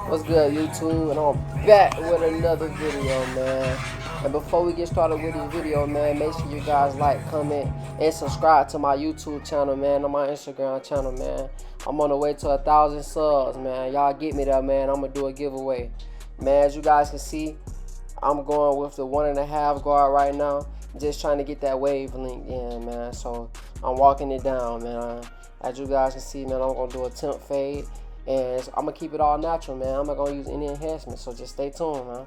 What's good, YouTube? And I'm back with another video, man. And before we get started with this video, man, make sure you guys like, comment, and subscribe to my YouTube channel, man, on my Instagram channel, man. I'm on the way to 1,000 subs, man. Y'all get me there, man. I'm gonna do a giveaway, man. As you guys can see, I'm going with the 1.5 guard right now. Just trying to get that wavelength in, man. So I'm walking it down, man. As you guys can see, man, I'm gonna do a temp fade. And I'm gonna keep it all natural, man. I'm not gonna use any enhancements, so just stay tuned, man.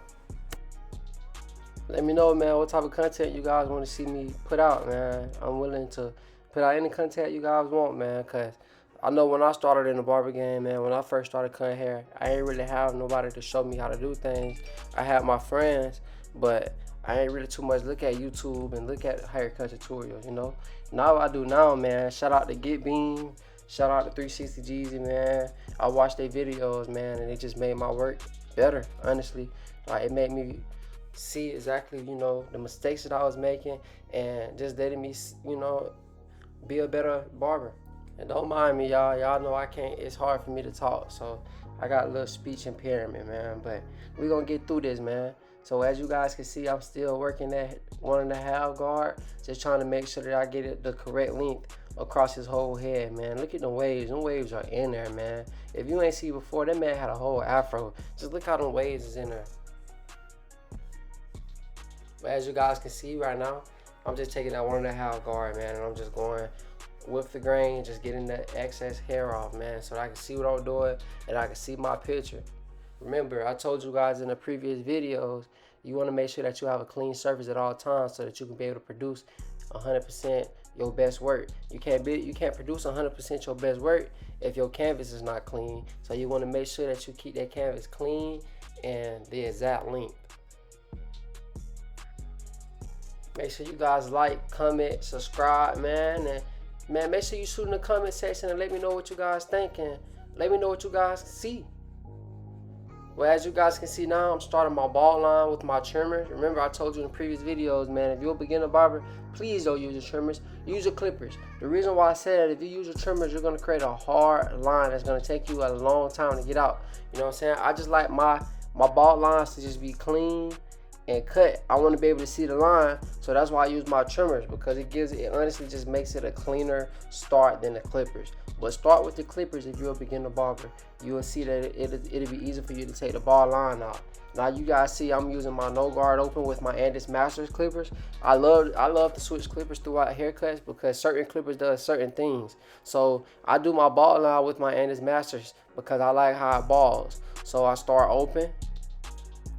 Let me know, man, what type of content you guys want to see me put out, man. I'm willing to put out any content you guys want, man, because I know when I started in the barber game, man, when I first started cutting hair, I ain't really have nobody to show me how to do things. I had my friends, but I ain't really too much look at YouTube and look at haircut tutorials, you know. Now I do now, man. Shout out to Get Beam. Shout out to 360 Jeezy, man. I watched their videos, man, and it just made my work better, honestly. Like, it made me see exactly, you know, the mistakes that I was making and just letting me, you know, be a better barber. And don't mind me, y'all. Y'all know I can't, it's hard for me to talk, so I got a little speech impairment, man. But we're going to get through this, man. So as you guys can see, I'm still working that 1.5 guard, just trying to make sure that I get it the correct length across his whole head, man. Look at the waves. Them waves are in there, man. If you ain't see before, that man had a whole afro. Just look how them waves is in there. But as you guys can see right now, I'm just taking that 1.5 guard, man, and I'm just going with the grain, just getting that excess hair off, man, so that I can see what I'm doing and I can see my picture. Remember, I told you guys in the previous videos, you want to make sure that you have a clean surface at all times so that you can be able to produce 100% your best work. You can't produce 100% your best work if your canvas is not clean. So you want to make sure that you keep that canvas clean and the exact length. Make sure you guys like, comment, subscribe, man, and man, make sure you shoot in the comment section and let me know what you guys think and let me know what you guys see. Well, as you guys can see now, I'm starting my ball line with my trimmers. Remember, I told you in previous videos, man, if you're a beginner barber, please don't use your trimmers. Use your clippers. The reason why I said that, if you use your trimmers, you're going to create a hard line that's going to take you a long time to get out. You know what I'm saying? I just like my ball lines to just be clean and cut. I want to be able to see the line, so that's why I use my trimmers, because it honestly just makes it a cleaner start than the clippers. But start with the clippers if you're a beginner barber. You will see that it'll be easy for you to take the ball line out. Now you guys see I'm using my no guard open with my Andis Masters clippers. I love to switch clippers throughout haircuts because certain clippers does certain things. So I do my ball line with my Andis Masters because I like how it balls. So I start open,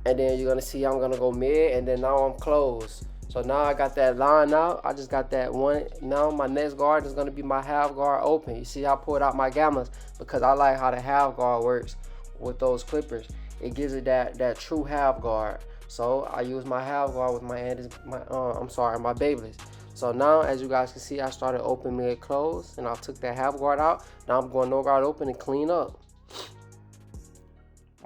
and then you're gonna see I'm gonna go mid, and then now I'm closed. So now I got that line out. I just got that one. Now my next guard is gonna be my half guard open. You see I pulled out my gammas because I like how the half guard works with those clippers. It gives it that true half guard. So I use my half guard with my my Babyliss. So now, as you guys can see, I started open, mid, close, and I took that half guard out. Now I'm going no guard open and clean up.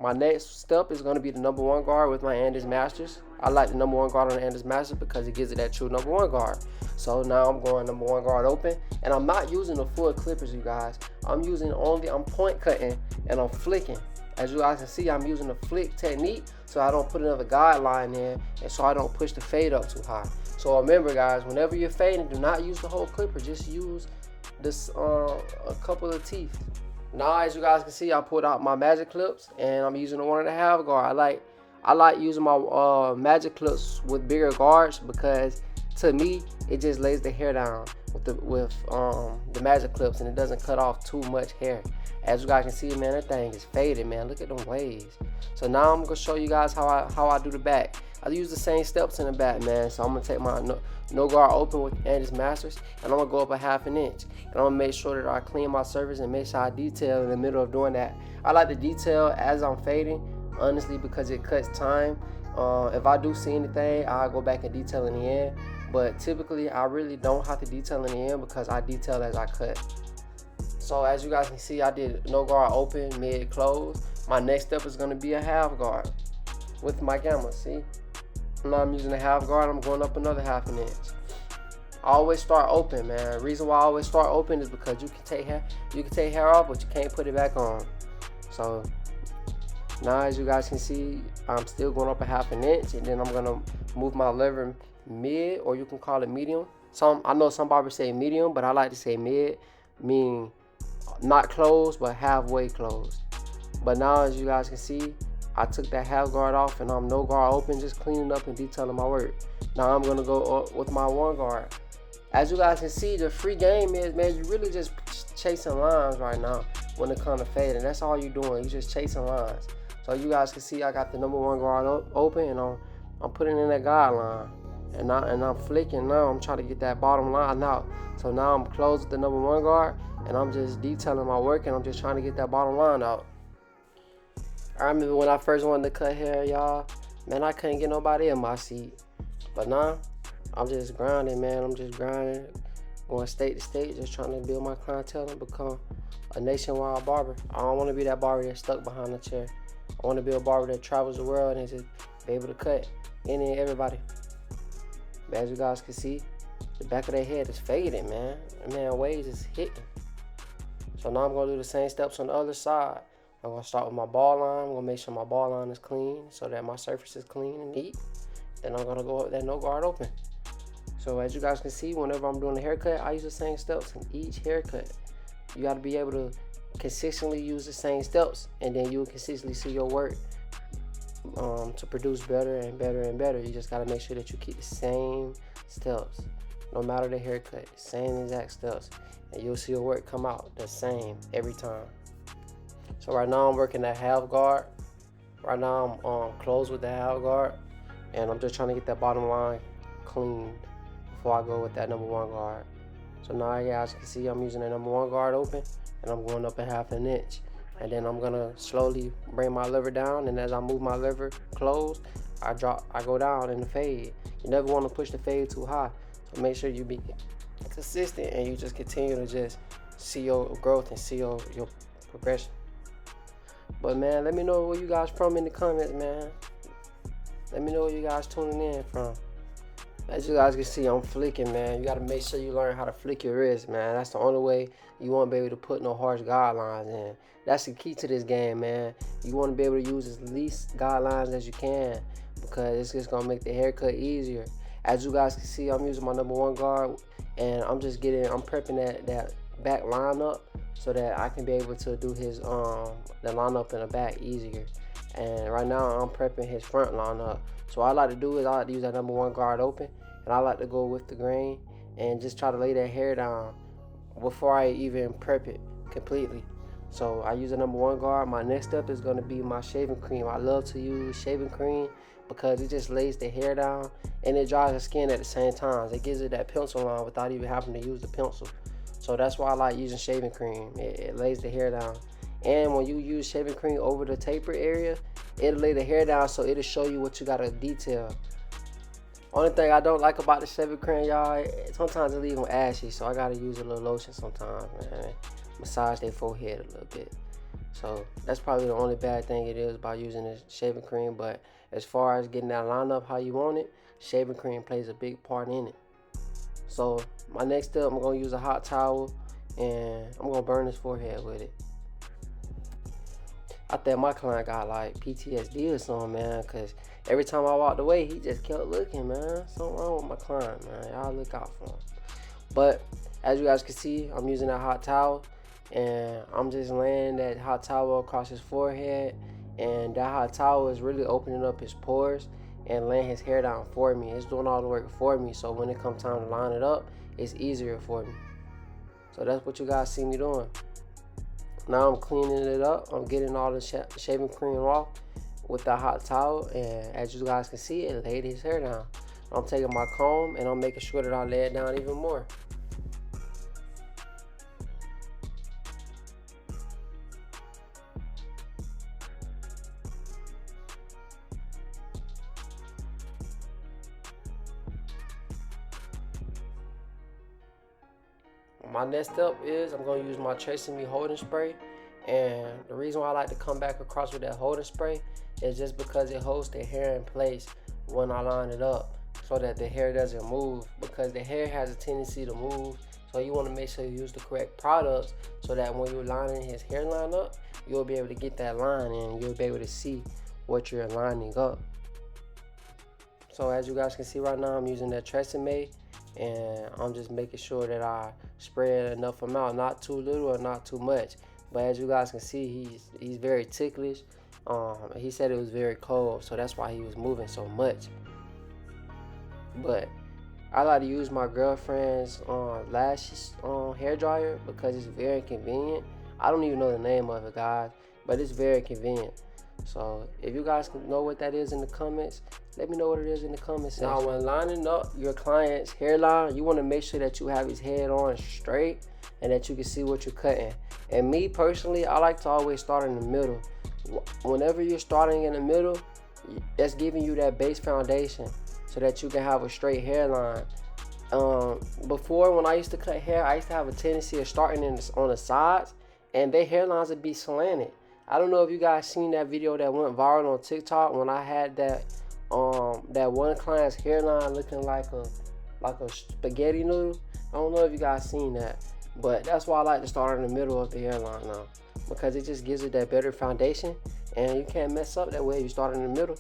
My next step is going to be the number 1 guard with my Andis Masters. I like the number 1 guard on the Andis Masters because it gives it that true number 1 guard. So now I'm going number 1 guard open, and I'm not using the full clippers, you guys. I'm point cutting and I'm flicking. As you guys can see, I'm using the flick technique so I don't put another guideline in and so I don't push the fade up too high. So remember, guys, whenever you're fading, do not use the whole clipper. Just use this a couple of teeth. Now, as you guys can see, I pulled out my magic clips and I'm using the 1.5 guard. I like using my magic clips with bigger guards because to me it just lays the hair down with the magic clips, and it doesn't cut off too much hair. As you guys can see, man, that thing is faded, man. Look at them waves. So now I'm gonna show you guys how I do the back. I use the same steps in the back, man. So I'm gonna take my no guard open with Andis Masters, and I'm gonna go up a 1/2 inch. And I'm gonna make sure that I clean my surface and make sure I detail in the middle of doing that. I like to detail as I'm fading, honestly, because it cuts time. If I do see anything, I'll go back and detail in the end. But typically, I really don't have to detail in the end because I detail as I cut. So as you guys can see, I did no guard open, mid, close. My next step is gonna be a half guard with my gamma, see? Now I'm using a half guard, I'm going up another 1/2 inch. I always start open, man. The reason why I always start open is because you can take hair off, but you can't put it back on. So Now as you guys can see, I'm still going up a half an inch, and then I'm gonna move my lever mid, or you can call it medium. I know some barbers say medium, but I like to say mid, meaning not closed but halfway closed. But now as you guys can see, I took that half guard off and I'm no guard open, just cleaning up and detailing my work. Now I'm gonna go up with my one guard. As you guys can see, the free game is, man, you really just chasing lines right now when it comes to fading. That's all you're doing. You're just chasing lines. So you guys can see I got the number one guard open, and I'm putting in that guideline. And I'm flicking now. I'm trying to get that bottom line out. So now I'm closed with the number one guard, and I'm just detailing my work, and I'm just trying to get that bottom line out. I remember when I first wanted to cut hair, y'all, man, I couldn't get nobody in my seat. But now, I'm just grinding, man. I'm just grinding, going state to state, just trying to build my clientele and become a nationwide barber. I don't want to be that barber that's stuck behind the chair. I want to be a barber that travels the world and just be able to cut any and everybody. But as you guys can see, the back of their head is fading, man. Man, waves is hitting. So now I'm going to do the same steps on the other side. I'm going to start with my ball line. I'm going to make sure my ball line is clean so that my surface is clean and neat. Then I'm going to go up with that no guard open. So as you guys can see, whenever I'm doing a haircut, I use the same steps in each haircut. You got to be able to consistently use the same steps, and then you will consistently see your work to produce better and better and better. You just got to make sure that you keep the same steps, no matter the haircut, same exact steps, and you'll see your work come out the same every time. So right now I'm working that half guard. Right now I'm closed with the half guard, and I'm just trying to get that bottom line cleaned before I go with that number one guard. So now you guys can see I'm using the number one guard open, and I'm going up a half an inch. And then I'm gonna slowly bring my lever down, and as I move my lever closed, I go down in the fade. You never want to push the fade too high. So make sure you be consistent and you just continue to just see your growth and see your progression. But man, let me know where you guys from in the comments, man. Let me know where you guys tuning in from. As you guys can see, I'm flicking, man. You gotta make sure you learn how to flick your wrist, man. That's the only way you won't be able to put no harsh guidelines in. That's the key to this game, man. You want to be able to use as least guidelines as you can, because it's just gonna make the haircut easier. As you guys can see, I'm using my number one guard, and I'm prepping that back lineup so that I can be able to do his the lineup in the back easier. And right now I'm prepping his front lineup. So what I like to do is I like to use that number one guard open, and I like to go with the grain and just try to lay that hair down before I even prep it completely. So I use the number one guard. My next step is going to be my shaving cream. I love to use shaving cream because it just lays the hair down and it dries the skin at the same time. It gives it that pencil line without even having to use the pencil. So that's why I like using shaving cream. It lays the hair down. And when you use shaving cream over the taper area, it'll lay the hair down, so it'll show you what you gotta detail. Only thing I don't like about the shaving cream, y'all, sometimes it leave them ashy, so I gotta use a little lotion sometimes, man. Massage their forehead a little bit. So that's probably the only bad thing it is about using this shaving cream. But as far as getting that line up how you want it, shaving cream plays a big part in it. So my next step, I'm gonna use a hot towel and I'm gonna burn his forehead with it. I think my client got like PTSD or something, man, because every time I walked away, he just kept looking, man. Something wrong with my client, man. Y'all look out for him. But as you guys can see, I'm using that hot towel, and I'm just laying that hot towel across his forehead, and that hot towel is really opening up his pores and laying his hair down for me. It's doing all the work for me, so when it comes time to line it up, it's easier for me. So that's what you guys see me doing. Now I'm cleaning it up. I'm getting all the shaving cream off with the hot towel, and as you guys can see, it laid his hair down. I'm taking my comb and I'm making sure that I lay it down even more. My next step is I'm going to use my Tracing Me holding spray, and the reason why I like to come back across with that holding spray is just because it holds the hair in place when I line it up so that the hair doesn't move, because the hair has a tendency to move. So you want to make sure you use the correct products so that when you're lining his hairline up, you'll be able to get that line and you'll be able to see what you're lining up. So as you guys can see right now, I'm using that Tresemme, and I'm just making sure that I spread enough amount, not too little or not too much. But as you guys can see, he's very ticklish. He said it was very cold, so that's why he was moving so much. But I like to use my girlfriend's lashes hair dryer because it's very convenient. I don't even know the name of it, guys, but it's very convenient. So if you guys know what that is in the comments, let me know what it is in the comments section. Now, when lining up your client's hairline, you want to make sure that you have his head on straight and that you can see what you're cutting. And me personally, I like to always start in the middle. Whenever you're starting in the middle, that's giving you that base foundation so that you can have a straight hairline. Before, when I used to cut hair, I used to have a tendency of starting on the sides, and their hairlines would be slanted. I don't know if you guys seen that video that went viral on TikTok when I had that one client's hairline looking like a spaghetti noodle. I don't know if you guys seen that, but that's why I like to start in the middle of the hairline now, because it just gives it that better foundation, and you can't mess up that way if you start in the middle.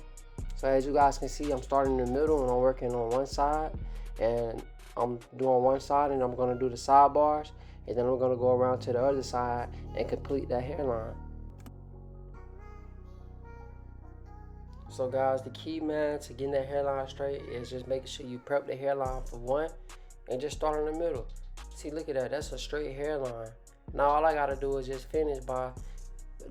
So as you guys can see, I'm starting in the middle and I'm working on one side, and I'm doing one side and I'm gonna do the sidebars, and then I'm gonna go around to the other side and complete that hairline. So guys, the key, man, to getting that hairline straight is just making sure you prep the hairline for one and just start in the middle. See, look at that, that's a straight hairline. Now all I gotta do is just finish by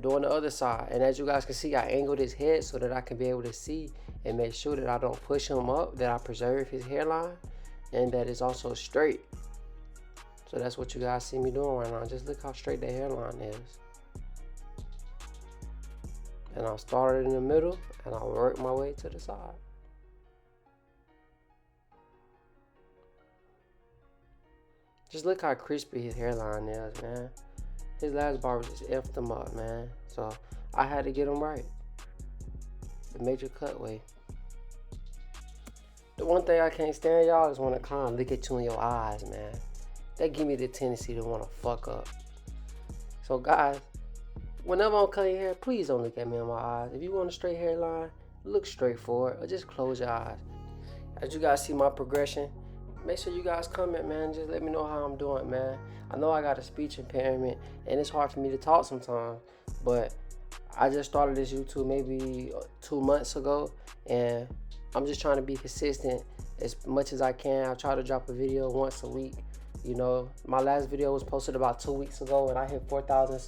doing the other side. And as you guys can see, I angled his head so that I can be able to see and make sure that I don't push him up, that I preserve his hairline, and that it's also straight. So that's what you guys see me doing right now. Just look how straight the hairline is. And I'll start it in the middle and I'll work my way to the side. Just look how crispy his hairline is, man. His last barber just effed him up, man. So I had to get him right. The major cutway. The one thing I can't stand, y'all, is when a client look at you in your eyes, man. That give me the tendency to want to fuck up. So guys, whenever I'm cutting hair, please don't look at me in my eyes. If you want a straight hairline, look straight forward or just close your eyes. As you guys see my progression, make sure you guys comment, man. Just let me know how I'm doing, man. I know I got a speech impairment and it's hard for me to talk sometimes, but I just started this YouTube maybe 2 months ago, and I'm just trying to be consistent as much as I can. I try to drop a video once a week. You know, my last video was posted about 2 weeks ago and I hit 4,000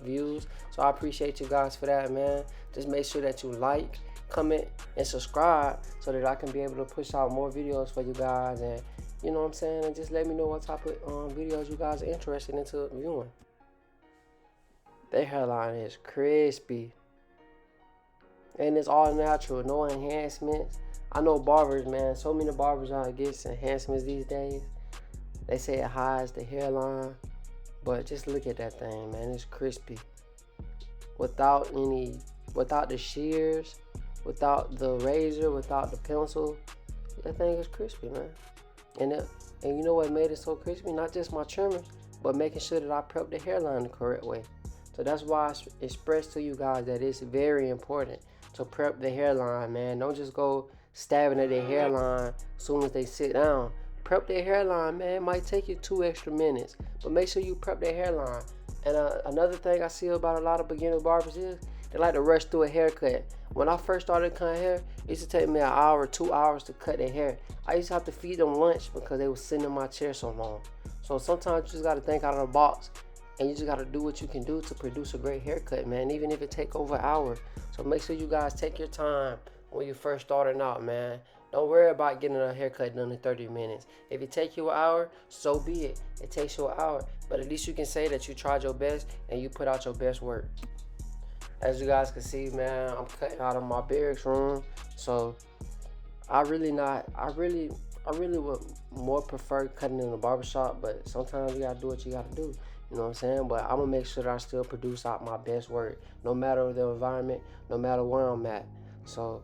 views. So I appreciate you guys for that, man. Just make sure that you like, comment, and subscribe so that I can be able to push out more videos for you guys. And you know what I'm saying? And just let me know what type of videos you guys are interested into viewing. Their hairline is crispy. And it's all natural, no enhancements. I know barbers, man. So many barbers out against enhancements these days. They say it hides the hairline, but just look at that thing, man. It's crispy. Without the shears, without the razor, without the pencil, that thing is crispy, man. And you know what made it so crispy? Not just my trimmers, but making sure that I prep the hairline the correct way. So that's why I express to you guys that it's very important to prep the hairline, man. Don't just go stabbing at their hairline as soon as they sit down. Prep their hairline, man. It might take you 2 extra minutes, but make sure you prep their hairline. And another thing I see about a lot of beginner barbers is they like to rush through a haircut. When I first started cutting hair, it used to take me an hour, 2 hours to cut their hair. I used to have to feed them lunch because they were sitting in my chair so long. So sometimes you just got to think out of the box, and you just got to do what you can do to produce a great haircut, man, even if it take over an hour. So make sure you guys take your time when you first starting out, man. Don't worry about getting a haircut done in 30 minutes. If it takes you an hour, so be it. It takes you an hour, but at least you can say that you tried your best and you put out your best work. As you guys can see, man, I'm cutting out of my barracks room. So I really would more prefer cutting in the barbershop, but sometimes you gotta do what you gotta do. You know what I'm saying? But I'm gonna make sure that I still produce out my best work, no matter the environment, no matter where I'm at. So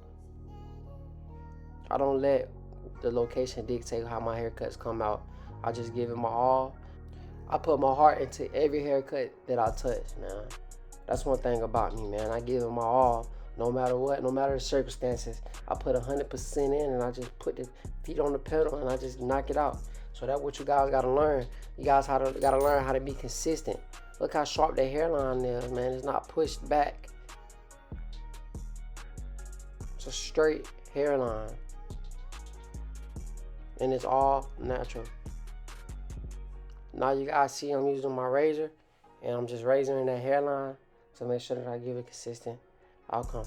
I don't let the location dictate how my haircuts come out. I just give it my all. I put my heart into every haircut that I touch, man. That's one thing about me, man. I give it my all, no matter what, no matter the circumstances. I put 100% in, and I just put the feet on the pedal, and I just knock it out. So that's what you guys gotta learn. You guys gotta learn how to be consistent. Look how sharp that hairline is, man. It's not pushed back. It's a straight hairline, and it's all natural. Now you guys see I'm using my razor, and I'm just razoring that hairline to make sure that I give a consistent outcome.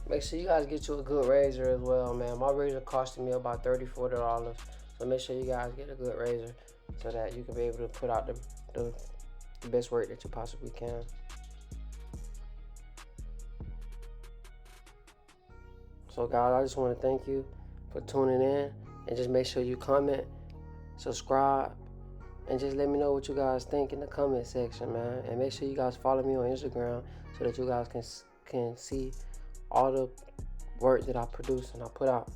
Make sure you guys get you a good razor as well, man. My razor costed me about $30, $40. So make sure you guys get a good razor so that you can be able to put out the best work that you possibly can. So guys, I just want to thank you for tuning in, and just make sure you comment, subscribe, and just let me know what you guys think in the comment section, man. And make sure you guys follow me on Instagram so that you guys can see all the work that I produce and I put out.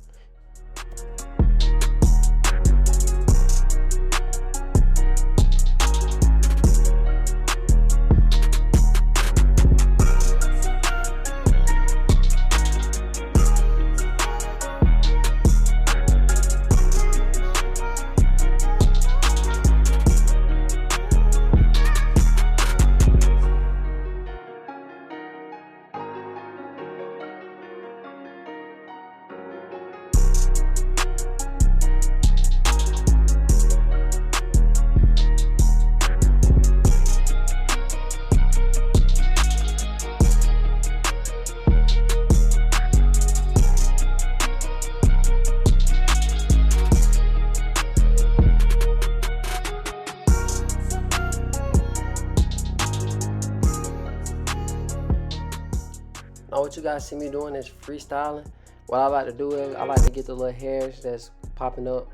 Now what you guys see me doing is freestyling. What I like to do is I like to get the little hairs that's popping up.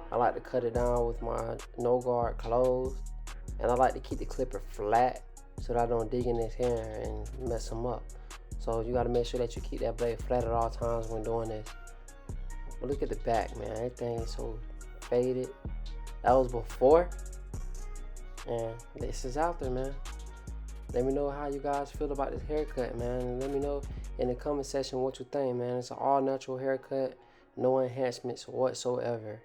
I like to cut it down with my no guard closed, and I like to keep the clipper flat so that I don't dig in his hair and mess him up. So you got to make sure that you keep that blade flat at all times when doing this. But look at the back, man. Everything is so faded. That was before, and this is after, man. Let me know how you guys feel about this haircut, man. And let me know in the comment section what you think, man. It's an all natural haircut, no enhancements whatsoever.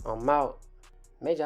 I'm out.